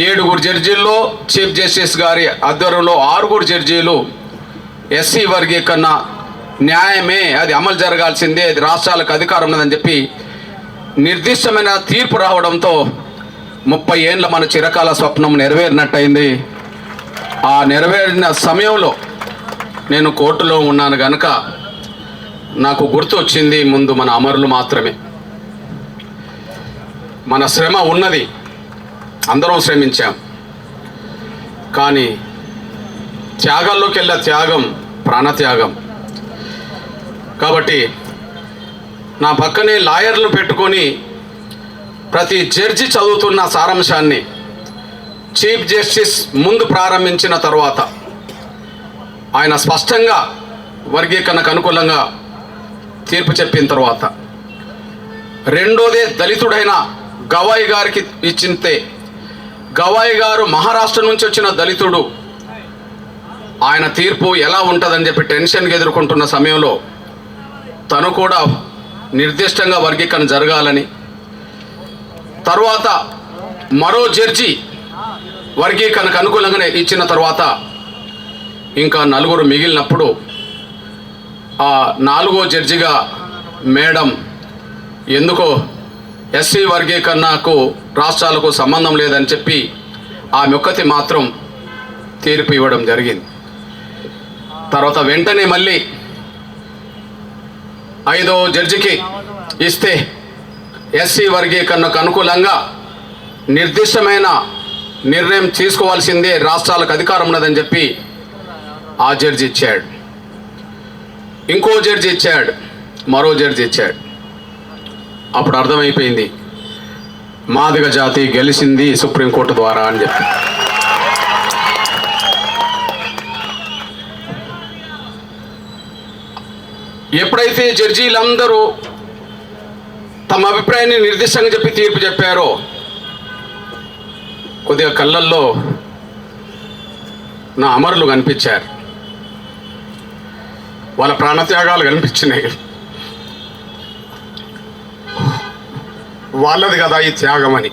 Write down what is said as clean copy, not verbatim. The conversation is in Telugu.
7 జడ్జీల్లో చీఫ్ జస్టిస్ గారి ఆధ్వర్యంలో 6 జడ్జీలు ఎస్సీ వర్గీకరణ న్యాయమే, అది అమలు జరగాల్సిందే, అది రాష్ట్రాలకు అధికారం ఉన్నదని చెప్పి నిర్దిష్టమైన తీర్పు రావడంతో 30 ఏళ్ళ మన చిరకాల స్వప్నం నెరవేరినట్టయింది. ఆ నెరవేరిన సమయంలో నేను కోర్టులో ఉన్నాను కనుక నాకు గుర్తు వచ్చింది ముందు మన అమరులు మాత్రమే. మన శ్రమ ఉన్నది, అందరం శ్రమించాం, కానీ త్యాగాల్లోకి వెళ్ళే త్యాగం ప్రాణత్యాగం. కాబట్టి నా పక్కనే లాయర్లు పెట్టుకొని ప్రతి జడ్జి చదువుతున్న సారాంశాన్ని చీఫ్ జస్టిస్ ముందు ప్రారంభించిన తర్వాత ఆయన స్పష్టంగా వర్గీకరణకు అనుకూలంగా తీర్పు చెప్పిన తర్వాత, రెండోదే దళితుడైన గవాయి గారికి ఇచ్చింతే, గవాయి గారు మహారాష్ట్ర నుంచి వచ్చిన దళితుడు, ఆయన తీర్పు ఎలా ఉంటుందని చెప్పి టెన్షన్గా ఎదుర్కొంటున్న సమయంలో తను కూడా నిర్దిష్టంగా వర్గీకరణ జరగాలని, తర్వాత మరో జడ్జి వర్గీకరణకు అనుకూలంగానే ఇచ్చిన తర్వాత ఇంకా 4 మిగిలినప్పుడు ఆ 4వ జడ్జిగా మేడం ఎందుకో ఎస్సీ వర్గీకరణకు రాష్ట్రాలకు సంబంధం లేదని చెప్పి ఆమె ఒక్కతి మాత్రం తీర్పు ఇవ్వడం జరిగింది. తర్వాత వెంటనే మళ్ళీ 5వ జడ్జికి ఇస్తే ఎస్సీ వర్గీకరణకు అనుకూలంగా నిర్దిష్టమైన నిర్ణయం తీసుకోవాల్సిందే, రాష్ట్రాలకు అధికారం ఉన్నదని చెప్పి ఆ జడ్జి ఇచ్చాడు. ఇంకో జడ్జి ఇచ్చాడు, మరో జడ్జి ఇచ్చాడు. అప్పుడు అర్థమైపోయింది మాదిగ జాతి గెలిచింది సుప్రీంకోర్టు ద్వారా అని చెప్పి. ఎప్పుడైతే జడ్జీలందరూ తమ అభిప్రాయాన్ని నిర్దిష్టంగా చెప్పి తీర్పు చెప్పారో కొద్దిగా కళ్ళల్లో నా అమరులు కనిపించారు, వాళ్ళ ప్రాణత్యాగాలు కనిపించినాయి. వాళ్ళది కదా ఈ త్యాగం అని.